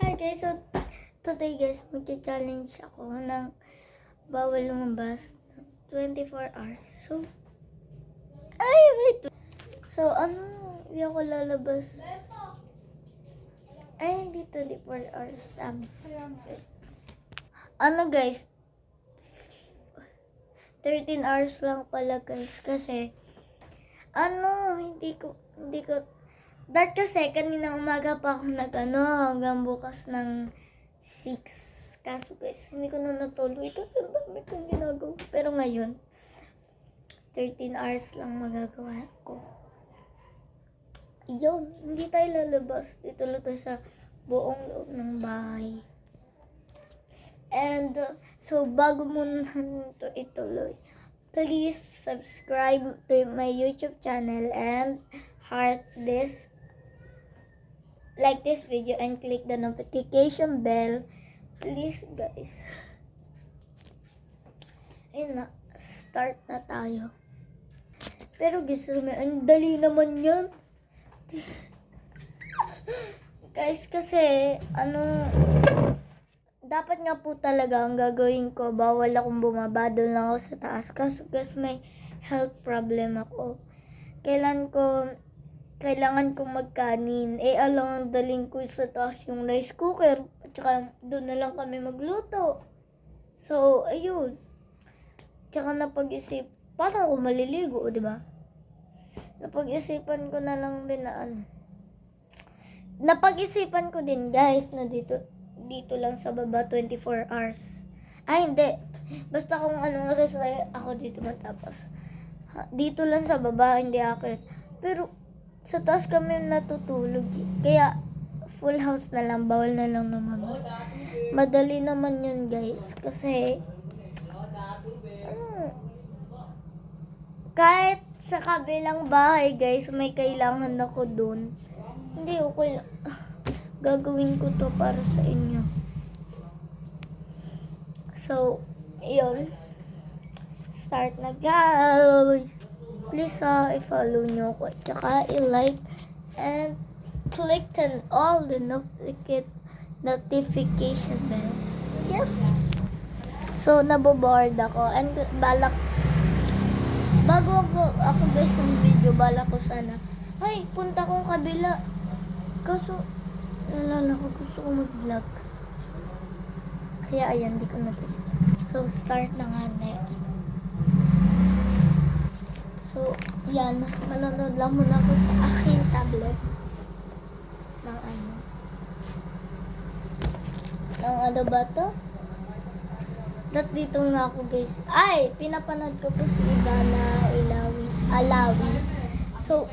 Hi guys, so today guys, mag-challenge ako ng bawal lumabas ng 24 hours. Wait. Hindi ako lalabas. Hindi 24 hours. Guys, 13 hours lang pala guys, kasi hindi ko dahil kasi kanina umaga pa ako hanggang bukas ng 6. Kaso guys, hindi ko na natuloy kasi dami kong ginagawa. Pero ngayon, 13 hours lang magagawa ko. Yun, hindi tayo lalabas. Dito lang tayo sa buong loob ng bahay. And, so bago mo na ito ituloy, please subscribe to my YouTube channel and like this video and click the notification bell. Please guys. Ayun na, start na tayo. Pero guys, ang dali naman yan. Guys, kasi dapat nga po talaga ang gagawin ko, bawal akong bumaba, doon lang ako sa taas. Kaso guys, may health problem ako. Kailangan kong magkanin. Alang daling ko sa taas yung rice cooker. At saka doon na lang kami magluto. So, ayun. Tsaka napag-isip, para ako maliligo, di ba? Napag-isipan ko na lang din napag-isipan ko din guys na dito lang sa baba 24 hours. Hindi. Basta kung anong oras ako dito matapos. Dito lang sa baba, hindi akit. Pero sa taas kami natutulog. Kaya full house na lang, bawal na lang lumabas. Madali naman yun guys. Kasi kahit sa kabilang bahay guys, may kailangan ako dun. Hindi okay lang. Gagawin ko to para sa inyo. So, yun. Start na guys. Please i-follow nyo ko. Tsaka i-like and click on all the notification bell. Yes. So, naboboard ako. And bago ako guys yung video, balak ko sana, punta kong kabila. Kaso, nalala ko, gusto ko mag-vlog. Kaya ayan, di ko natuloy. So, start na nga na. So, yan. Manonood lang muna ako sa aking tablet. Ng ano ba to? Dito nga ako guys. Pinapanood ko po si Ivana Alawi. So,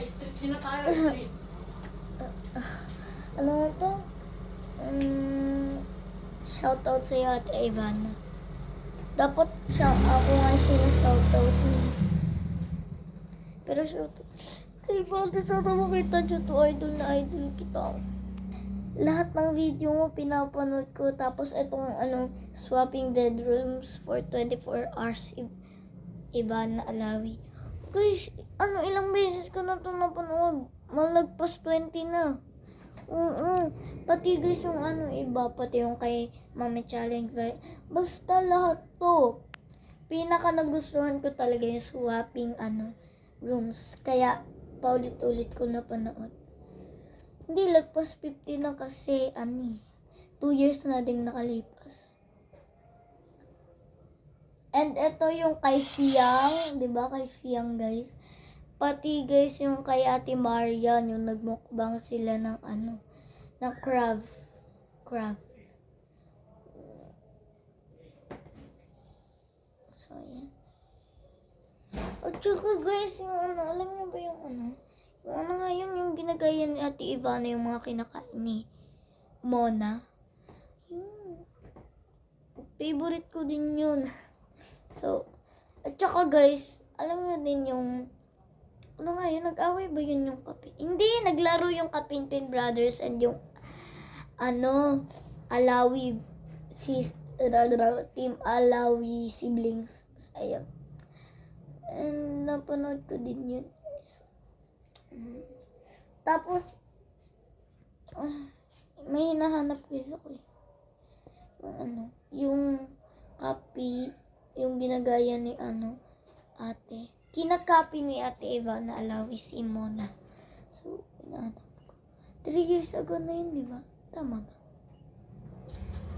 ano na to? Shoutout sa iyo at Ivana. Dapat ako nga sinashoutout niya. Pero shoutout. Ivana, sana makita nyo to. Idol na idol kita. Lahat ng video mo pinapanood ko. Tapos itong swapping bedrooms for 24 hours. Ivana Alawi. Guys, ilang beses ko na ito napanood. Malagpas 20 na. Pati guys yung iba, pati yung kay Mami Challenge. Basta lahat to. Pinaka nagustuhan ko talaga yung swapping rooms. Kaya paulit-ulit ko na panood. Hindi lagpas 50 na kasi 2 years na din nakalipas. And ito yung kay Fiang, 'di ba? Kay Fiang guys. Pati guys yung kay Ate Marian, yung nagmukbang sila ng ng crab. So yan. At saka guys, yung alam niyo ba yung yung yung ginagaya ni Ate Ivana yung mga kinakain ni Mona. Favorite ko din yun. So, at saka guys, alam niyo din yung nag-away ba yun yung kape? Hindi, naglaro yung Kapinpin Brothers and yung Alawi Team Alawi siblings. Ayun. And napanood ko din yun. Tapos may hinahanap guys ako eh. Yung copy, yung ginagaya ni ate. Kinakopy ni Ate Eva na Alawis Imona. So, hinahanap ko. 3 years ago na yun, di ba? Tama ba?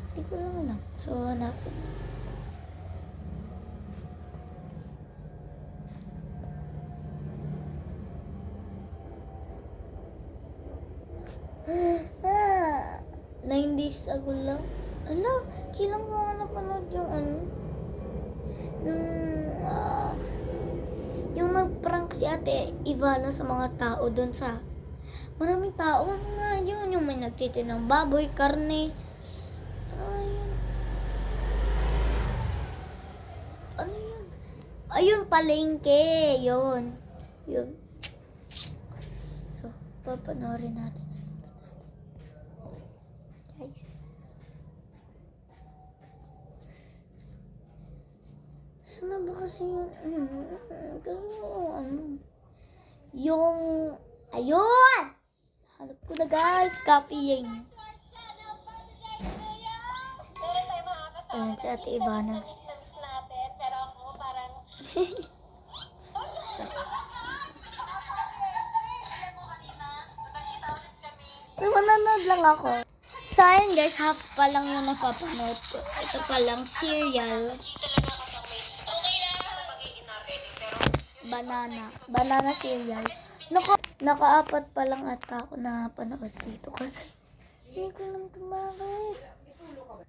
Hindi ko lang alam. So, hanapin. Ah, 9 days ago lang. Ala, kailan ko nga napanood yung yung nag-prank si Ate Ivana sa mga tao doon sa maraming tao. Ano nga yun? Yung may nagtitinang baboy, karne. Ayun. Ano yun? Ayun, palengke. Yun. So, papanoorin natin. Guys. Sana ba kasi yung yung ayun! Hanap ko na guys, copying. Ayan, si Ate Ivana. Pero ako parang So, manonood lang ako. So, ayun guys, half pa lang yung napapanood ko. Ito pa lang, serial. Banana cereal. Naka-apat pa lang ata ako na panood dito kasi hindi ko lang tumakit.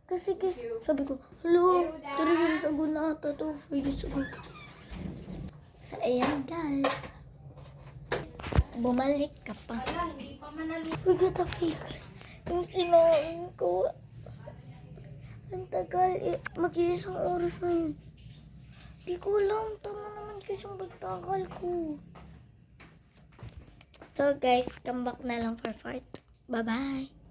Kasi guys, sabi ko, hello, 3 years ago na ata to, 4 years ago. So, ayan guys. Bumalik ka pa. We got a feel guys. Yung sinain ko. Ang tagal. Mag-iisang oras na yun. Di ko alam. Tama naman kasi yung pagtagal ko. So guys, come back na lang for part. Bye-bye.